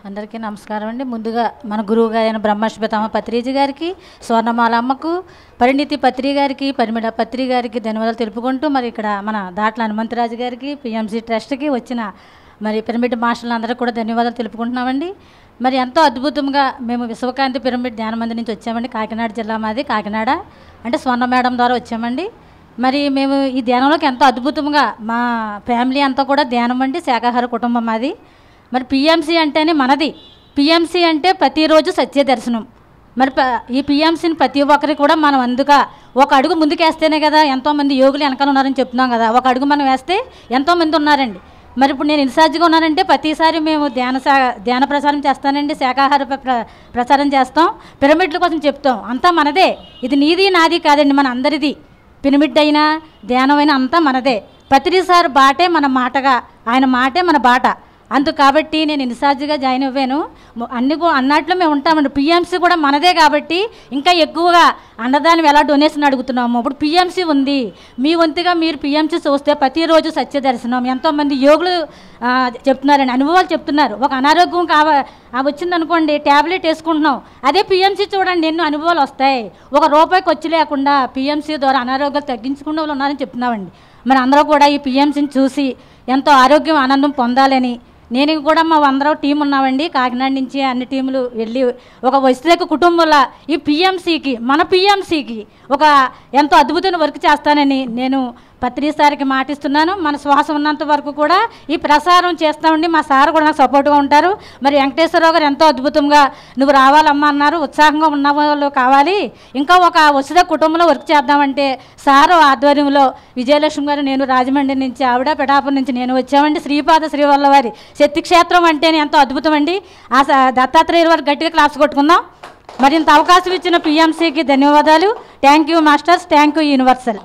అందరికీ నమస్కారం అండి. ముందుగా మన గురువు గారైన బ్రహ్మశ్వతమ్మ పత్రిజీ గారికి, స్వర్ణమాల అమ్మకు, పరిణితి పత్రి గారికి, పరిమిడ పత్రి గారికి ధన్యవాదాలు తెలుపుకుంటూ, మరి ఇక్కడ మన దాట్ల హనుమంతరాజు గారికి, పిఎంసి ట్రస్ట్కి వచ్చిన మరి పిరమిడ్ మాస్టర్లు అందరికీ కూడా ధన్యవాదాలు తెలుపుకుంటున్నామండి. మరి ఎంతో అద్భుతంగా మేము విశ్వకాంతి పిరమిడ్ ధ్యాన మందిర్ నుంచి వచ్చామండి. కాకినాడ జిల్లా మాది, కాకినాడ అంటే స్వర్ణ మేడం ద్వారా వచ్చామండి. మరి మేము ఈ ధ్యానంలోకి ఎంతో అద్భుతంగా మా ఫ్యామిలీ అంతా కూడా ధ్యానం అండి, శాకాహార కుటుంబం మాది. మరి పిఎంసి అంటేనే మనది. పిఎంసి అంటే ప్రతిరోజు సత్య దర్శనం. మరి ఈ పిఎంసిని ప్రతి ఒక్కరికి కూడా మనం అందుగా ఒక అడుగు ముందుకేస్తేనే కదా ఎంతోమంది యోగులు వెనకాల ఉన్నారని చెప్తున్నాం కదా. ఒక అడుగు మనం వేస్తే ఎంతోమంది ఉన్నారండి. మరి ఇప్పుడు నేను ఇన్ఛార్జిగా ఉన్నానంటే ప్రతిసారి మేము ధ్యాన ప్రచారం చేస్తానండి, శాకాహార ప్రచారం చేస్తాం, పిరమిడ్ల కోసం చెప్తాం. అంతా మనదే, ఇది నీది నాది కాదండి, మన అందరిది. పిరమిడ్ అయినా ధ్యానమైనా అంతా మనదే. పత్రిసారి బాటే మన మాటగా, ఆయన మాటే మన బాట. అందుకు కాబట్టి నేను ఇన్ఛార్జిగా జాయిన్ అవ్వాను. అన్నట్లో మేము ఉంటామండి. పిఎంసి కూడా మనదే కాబట్టి ఇంకా ఎక్కువగా అన్నదానం ఎలా డొనేషన్ అడుగుతున్నాము. ఇప్పుడు పిఎంసి ఉంది, మీ వంతుగా మీరు పిఎంసి చూస్తే ప్రతిరోజు సత్య దర్శనం. ఎంతోమంది యోగులు చెప్తున్నారండి, అనుభవాలు చెప్తున్నారు. ఒక అనారోగ్యం వచ్చిందనుకోండి, ట్యాబ్లెట్ వేసుకుంటున్నాం, అదే పిఎంసి చూడండి ఎన్నో అనుభవాలు వస్తాయి. ₹1 ఖర్చు లేకుండా పిఎంసి ద్వారా అనారోగ్యాలు తగ్గించుకునే వాళ్ళు ఉన్నారని చెప్తున్నామండి. మరి అందరూ కూడా ఈ పిఎంసిని చూసి ఎంతో ఆరోగ్యం ఆనందం పొందాలని నేను కూడా మా అందరూ టీం ఉన్నామండి. కాకినాడ నుంచి అన్ని టీములు వెళ్ళి ఒక వ్యతిరేక కుటుంబంలో ఈ పిఎంసికి, మన పిఎంసికి ఒక ఎంతో అద్భుతమైన వర్క్ చేస్తానని నేను పత్రిసారికి మాటిస్తున్నాను. మన శ్వాస ఉన్నంత వరకు కూడా ఈ ప్రసారం చేస్తామండి. మా సార్ కూడా నాకు సపోర్ట్గా ఉంటారు. మరి వెంకటేశ్వరరావు గారు ఎంతో అద్భుతంగా నువ్వు రావాలమ్మా అన్నారు. ఉత్సాహంగా ఉన్న వాళ్ళు కావాలి, ఇంకా ఒక వసుధ కుటుంబంలో వర్క్ చేద్దామంటే సారు ఆధ్వర్యంలో విజయలక్ష్మి గారు, నేను రాజమండ్రి నుంచి, ఆవిడ పిఠాపురం నుంచి నేను వచ్చామండి. శ్రీపాద శ్రీవల్లవారి శక్తి క్షేత్రం అంటేనే ఎంతో అద్భుతం అండి. ఆ దత్తాత్రేయుల వారు గట్టిగా క్లాప్స్ కొట్టుకుందాం. మరి ఇంత అవకాశం ఇచ్చిన పిఎంసికి ధన్యవాదాలు. Thank you masters, thank you universal.